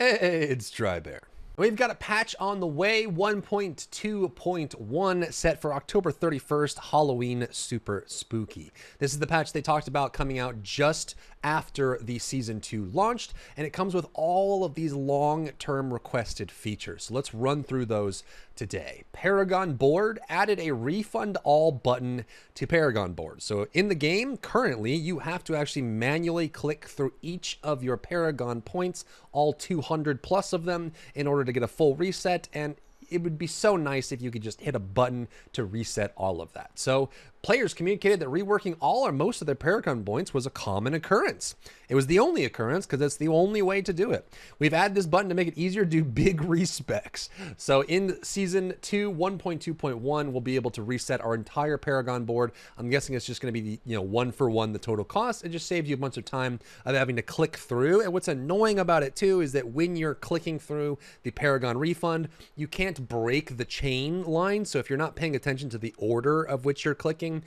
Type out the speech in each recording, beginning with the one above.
Hey, it's Drybear. We've got a patch on the way, 1.2.1, set for October 31st, Halloween Super Spooky. This is the patch they talked about coming out just after the Season 2 launched, and it comes with all of these long-term requested features. So let's run through those today. Paragon board added a refund all button to Paragon board. So in the game, currently, you have to actually manually click through each of your Paragon points, all 200 plus of them, in order to get a full reset, and it would be so nice if you could just hit a button to reset all of that. So players communicated that reworking all or most of their Paragon points was a common occurrence. It was the only occurrence because it's the only way to do it. We've added this button to make it easier to do big respecs. So in Season 2, 1.2.1, we'll be able to reset our entire Paragon board. I'm guessing it's just going to be, one for one the total cost. It just saves you a bunch of time of having to click through. And what's annoying about it too is that when you're clicking through the Paragon refund, you can't break the chain line. So if you're not paying attention to the order of which you're clicking,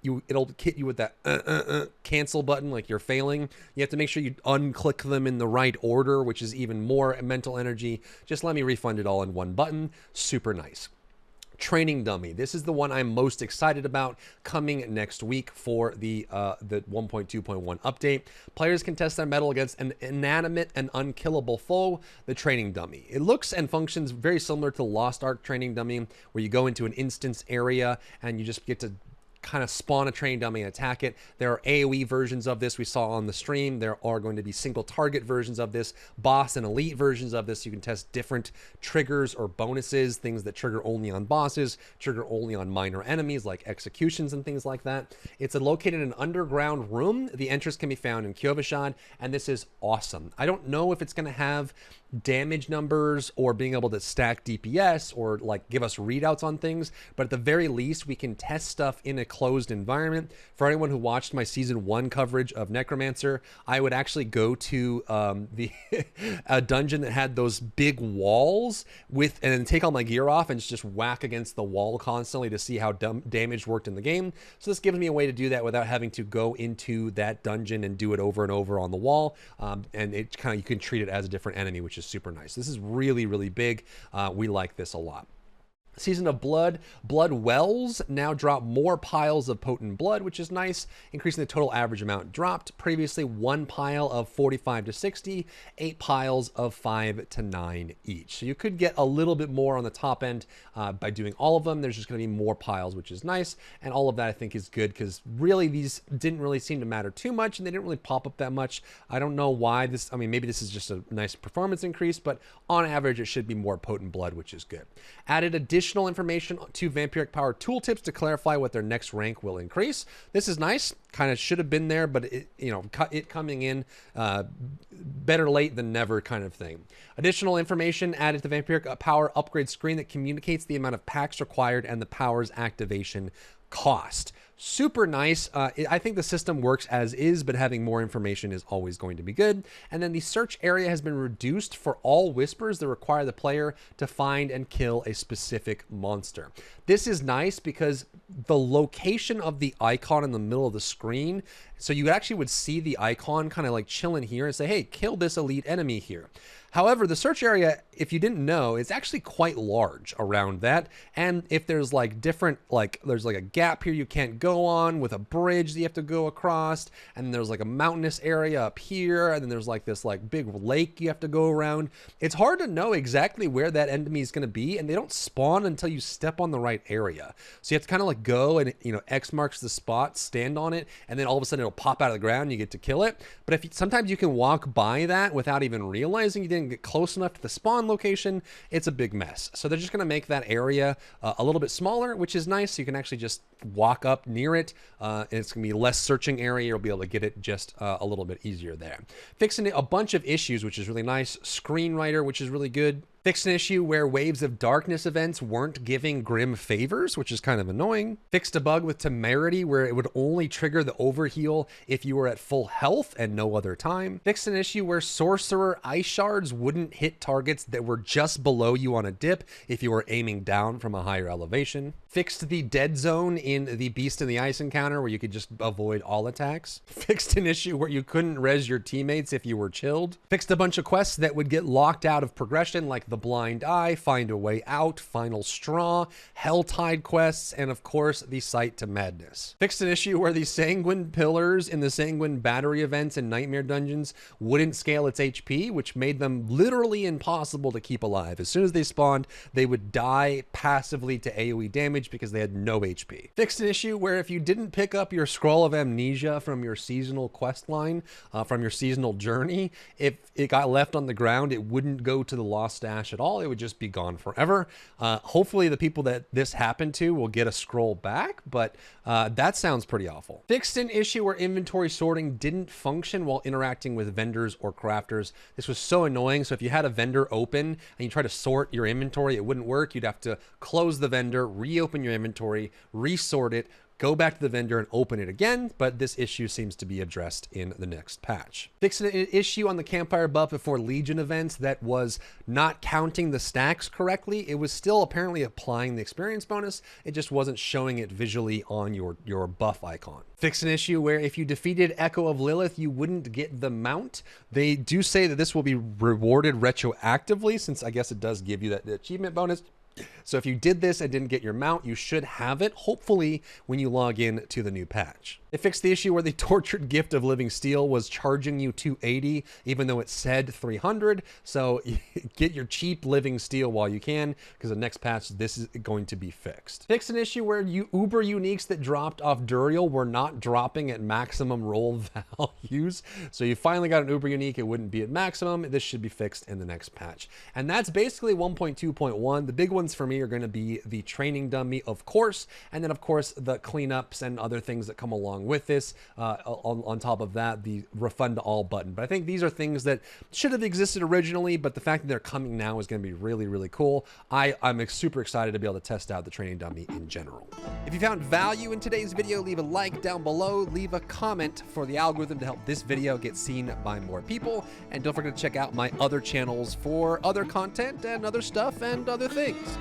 it'll hit you with that cancel button like you're failing. You have to make sure you unclick them in the right order, which is even more mental energy. Just let me refund it all in one button. Super nice. Training dummy. This is the one I'm most excited about, coming next week for the 1.2.1 update. Players can test their mettle against an inanimate and unkillable foe, the training dummy. It looks and functions very similar to the Lost Ark training dummy, where you go into an instance area and you just get to kind of spawn a training dummy and attack it. There are AoE versions of this we saw on the stream. There are going to be single target versions of this, boss and elite versions of this. You can test different triggers or bonuses, things that trigger only on bosses, trigger only on minor enemies like executions and things like that. It's located in an underground room. The entrance can be found in Kyovashad, and this is awesome. I don't know if it's going to have damage numbers or being able to stack DPS or like give us readouts on things, but at the very least we can test stuff in a closed environment. For anyone who watched my Season 1 coverage of Necromancer, I would actually go to a dungeon that had those big walls and then take all my gear off and just whack against the wall constantly to see how damage worked in the game. So this gives me a way to do that without having to go into that dungeon and do it over and over on the wall, and it kind of, you can treat it as a different enemy, which is super nice. This is really, really big. We like this a lot. Season of Blood. Blood wells now drop more piles of potent blood, which is nice, increasing the total average amount dropped. Previously, 1 pile of 45 to 60, 8 piles of 5 to 9 each. So you could get a little bit more on the top end by doing all of them. There's just going to be more piles, which is nice. And all of that I think is good because really these didn't really seem to matter too much and they didn't really pop up that much. I don't know why this, I mean, maybe this is just a nice performance increase, but on average it should be more potent blood, which is good. Added additional information to vampiric power tooltips to clarify what their next rank will increase. This is nice. Kind of should have been there, but it coming in better late than never kind of thing. Additional information added to the vampiric power upgrade screen that communicates the amount of packs required and the power's activation cost. Super nice. I think the system works as is, but having more information is always going to be good. And then the search area has been reduced for all whispers that require the player to find and kill a specific monster. This is nice because the location of the icon in the middle of the screen, so you actually would see the icon kind of like chilling here and say, hey, kill this elite enemy here. However, the search area, if you didn't know, is actually quite large around that. And if there's like different, like there's like a gap here you can't go on with a bridge that you have to go across. And then there's like a mountainous area up here. And then there's like this like big lake you have to go around. It's hard to know exactly where that enemy is going to be. And they don't spawn until you step on the right area. So you have to kind of like go and, X marks the spot, stand on it. And then all of a sudden it'll pop out of the ground and you get to kill it. But if sometimes you can walk by that without even realizing you didn't get close enough to the spawn location, it's a big mess. So they're just going to make that area a little bit smaller, which is nice. So you can actually just walk up near it. It's going to be less searching area. You'll be able to get it just a little bit easier there. Fixing a bunch of issues, which is really nice. Screenwriter, which is really good. Fixed an issue where Waves of Darkness events weren't giving Grim favors, which is kind of annoying. Fixed a bug with Temerity where it would only trigger the overheal if you were at full health and no other time. Fixed an issue where Sorcerer Ice Shards wouldn't hit targets that were just below you on a dip if you were aiming down from a higher elevation. Fixed the dead zone in the Beast in the Ice encounter where you could just avoid all attacks. Fixed an issue where you couldn't res your teammates if you were chilled. Fixed a bunch of quests that would get locked out of progression, like the Blind Eye, Find a Way Out, Final Straw, Helltide quests, and of course the Sight to Madness. Fixed an issue where the Sanguine Pillars in the Sanguine Battery events and Nightmare dungeons wouldn't scale its HP, which made them literally impossible to keep alive. As soon as they spawned, they would die passively to AoE damage because they had no HP. Fixed an issue where if you didn't pick up your Scroll of Amnesia from your seasonal quest line, from your seasonal journey, if it got left on the ground, it wouldn't go to the Lost Stash at all. It would just be gone forever. Hopefully the people that this happened to will get a scroll back, but that sounds pretty awful. Fixed an issue where inventory sorting didn't function while interacting with vendors or crafters. This was so annoying. So if you had a vendor open and you try to sort your inventory, it wouldn't work. You'd have to close the vendor, reopen your inventory, resort it, go back to the vendor and open it again, but this issue seems to be addressed in the next patch. Fixed an issue on the Campfire buff before Legion events that was not counting the stacks correctly. It was still apparently applying the experience bonus, it just wasn't showing it visually on your buff icon. Fixed an issue where if you defeated Echo of Lilith, you wouldn't get the mount. They do say that this will be rewarded retroactively, since I guess it does give you that achievement bonus. So if you did this and didn't get your mount, you should have it, hopefully, when you log in to the new patch. It fixed the issue where the Tortured Gift of Living Steel was charging you $280, even though it said $300. So get your cheap Living Steel while you can, because the next patch, this is going to be fixed. Fixed an issue where Uber uniques that dropped off Duriel were not dropping at maximum roll values. So you finally got an Uber unique, it wouldn't be at maximum. This should be fixed in the next patch. And that's basically 1.2.1. The big ones for me are going to be the training dummy, of course, and then of course the cleanups and other things that come along with this. On top of that, the refund all button. But I think these are things that should have existed originally, but the fact that they're coming now is going to be really, really cool. I'm super excited to be able to test out the training dummy in general. If you found value in today's video, leave a like down below, leave a comment for the algorithm to help this video get seen by more people, and don't forget to check out my other channels for other content and other stuff and other things.